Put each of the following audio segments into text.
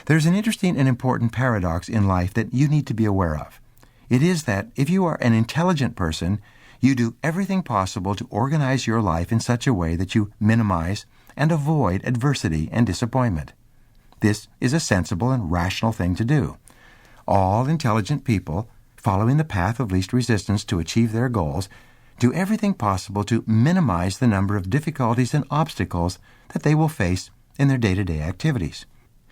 There's an interesting and important paradox in life that you need to be aware of. It is that if you are an intelligent person, you do everything possible to organize your life in such a way that you minimize and avoid adversity and disappointment. This is a sensible and rational thing to do. All intelligent people, following the path of least resistance to achieve their goals, do everything possible to minimize the number of difficulties and obstacles that they will face in their day-to-day activities.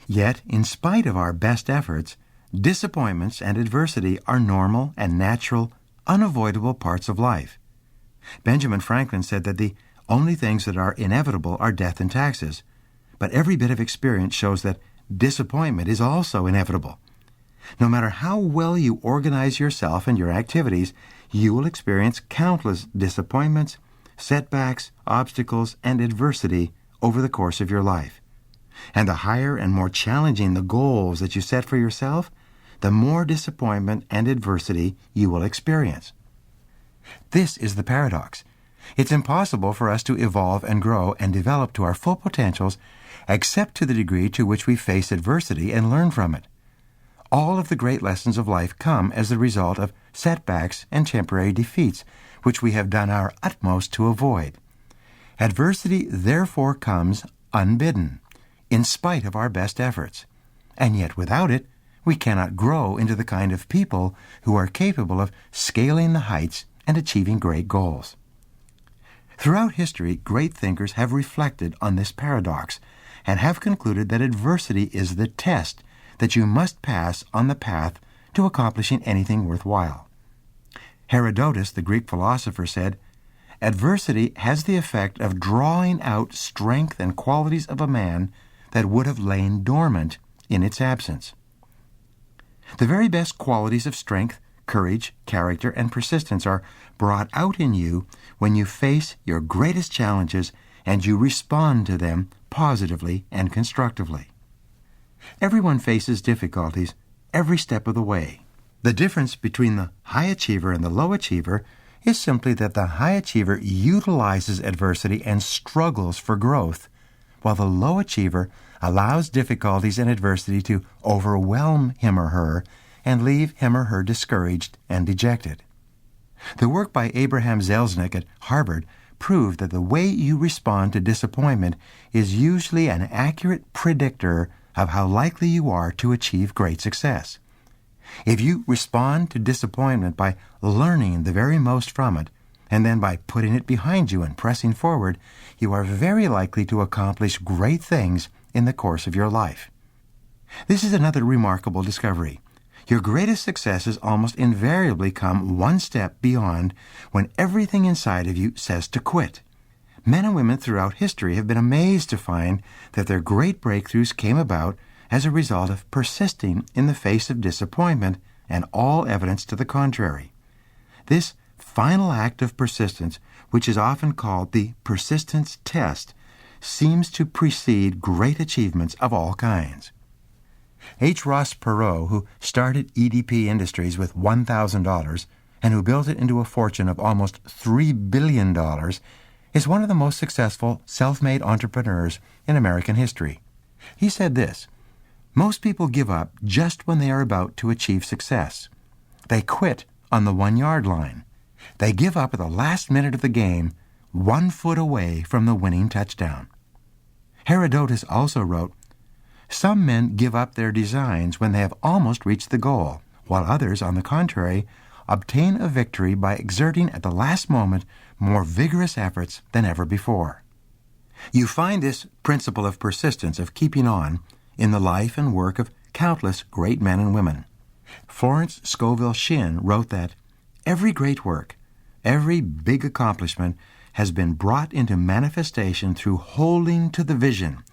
Yet, in spite of our best efforts, disappointments and adversity are normal and natural, unavoidable parts of life. Benjamin Franklin said that the only things that are inevitable are death and taxes, but every bit of experience shows that disappointment is also inevitable. No matter how well you organize yourself and your activities, you will experience countless disappointments, setbacks, obstacles, and adversity over the course of your life. And the higher and more challenging the goals that you set for yourself, the more disappointment and adversity you will experience. This is the paradox. It's impossible for us to evolve and grow and develop to our full potentials except to the degree to which we face adversity and learn from it. All of the great lessons of life come as the result of setbacks and temporary defeats, which we have done our utmost to avoid. Adversity therefore comes unbidden, in spite of our best efforts. And yet without it, we cannot grow into the kind of people who are capable of scaling the heights and achieving great goals. Throughout history, great thinkers have reflected on this paradox and have concluded that adversity is the test that you must pass on the path to accomplishing anything worthwhile. Herodotus, the Greek philosopher, said, "Adversity has the effect of drawing out strength and qualities of a man that would have lain dormant in its absence." The very best qualities of strength, courage, character, and persistence are brought out in you when you face your greatest challenges and you respond to them positively and constructively. Everyone faces difficulties every step of the way. The difference between the high achiever and the low achiever is simply that the high achiever utilizes adversity and struggles for growth, while the low achiever allows difficulties and adversity to overwhelm him or her and leave him or her discouraged and dejected. The work by Abraham Zelznick at Harvard proved that the way you respond to disappointment is usually an accurate predictor of how likely you are to achieve great success. If you respond to disappointment by learning the very most from it, and then by putting it behind you and pressing forward, you are very likely to accomplish great things in the course of your life. This is another remarkable discovery. Your greatest successes almost invariably come one step beyond when everything inside of you says to quit. Men and women throughout history have been amazed to find that their great breakthroughs came about as a result of persisting in the face of disappointment and all evidence to the contrary. This final act of persistence, which is often called the persistence test, seems to precede great achievements of all kinds. H. Ross Perot, who started EDP Industries with $1,000 and who built it into a fortune of almost $3 billion, is one of the most successful self-made entrepreneurs in American history. He said this, "Most people give up just when they are about to achieve success. They quit on the 1-yard line. They give up at the last minute of the game, 1 foot away from the winning touchdown." Herodotus also wrote, "Some men give up their designs when they have almost reached the goal, while others, on the contrary, obtain a victory by exerting at the last moment more vigorous efforts than ever before." You find this principle of persistence, of keeping on, in the life and work of countless great men and women. Florence Scovel Shinn wrote that every great work, every big accomplishment has been brought into manifestation through holding to the vision,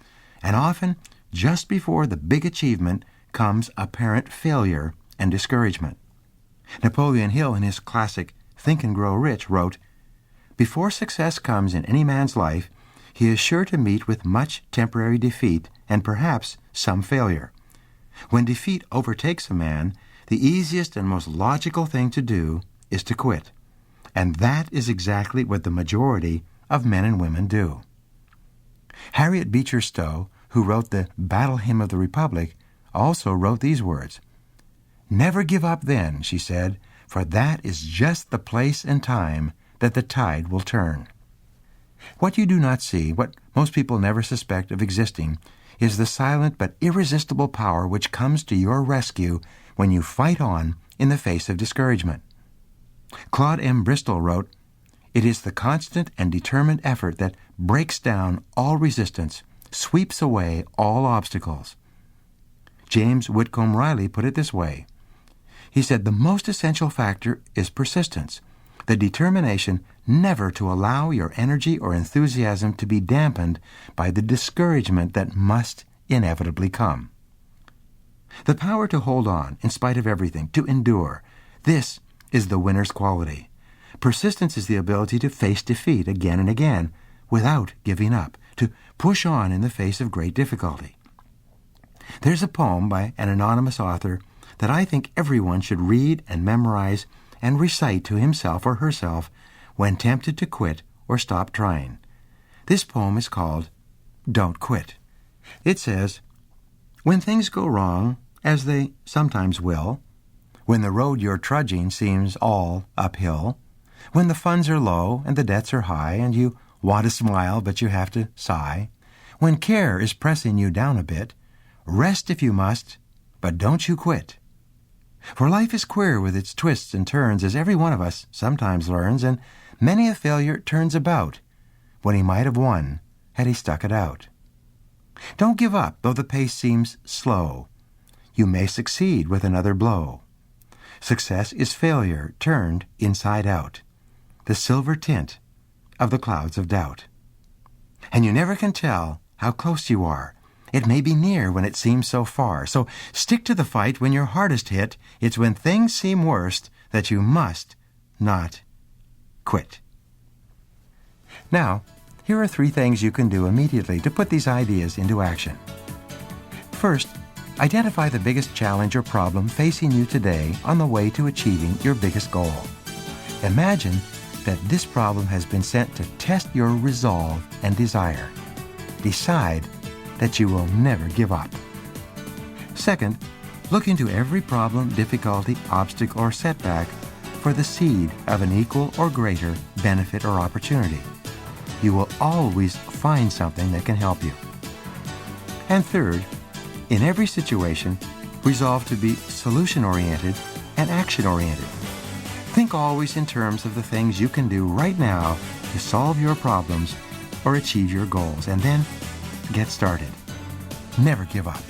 and often just before the big achievement comes apparent failure and discouragement. Napoleon Hill, in his classic Think and Grow Rich, wrote, "Before success comes in any man's life, he is sure to meet with much temporary defeat and perhaps some failure. When defeat overtakes a man, the easiest and most logical thing to do is to quit. And that is exactly what the majority of men and women do." Harriet Beecher Stowe, who wrote the Battle Hymn of the Republic, also wrote these words. "Never give up then," she said, "for that is just the place and time that the tide will turn." What you do not see, what most people never suspect of existing, is the silent but irresistible power which comes to your rescue when you fight on in the face of discouragement. Claude M. Bristol wrote, "It is the constant and determined effort that breaks down all resistance, sweeps away all obstacles." James Whitcomb Riley put it this way. He said, "The most essential factor is persistence, the determination never to allow your energy or enthusiasm to be dampened by the discouragement that must inevitably come." The power to hold on in spite of everything, to endure, this is the winner's quality. Persistence is the ability to face defeat again and again without giving up, to push on in the face of great difficulty. There's a poem by an anonymous author that I think everyone should read and memorize and recite to himself or herself when tempted to quit or stop trying. This poem is called "Don't Quit." It says, "When things go wrong, as they sometimes will, when the road you're trudging seems all uphill, when the funds are low and the debts are high and you want to smile but you have to sigh, when care is pressing you down a bit, rest if you must, but don't you quit. For life is queer with its twists and turns, as every one of us sometimes learns, and many a failure turns about when he might have won had he stuck it out. Don't give up, though the pace seems slow. You may succeed with another blow. Success is failure turned inside out, the silver tint of the clouds of doubt. And you never can tell how close you are. It may be near when it seems so far. So stick to the fight when you're hardest hit. It's when things seem worst that you must not quit." Now, here are 3 things you can do immediately to put these ideas into action. First, identify the biggest challenge or problem facing you today on the way to achieving your biggest goal. Imagine that this problem has been sent to test your resolve and desire. Decide that you will never give up. Second, look into every problem, difficulty, obstacle, or setback for the seed of an equal or greater benefit or opportunity. You will always find something that can help you. And third, in every situation, resolve to be solution-oriented and action-oriented. Think always in terms of the things you can do right now to solve your problems or achieve your goals, and then get started. Never give up.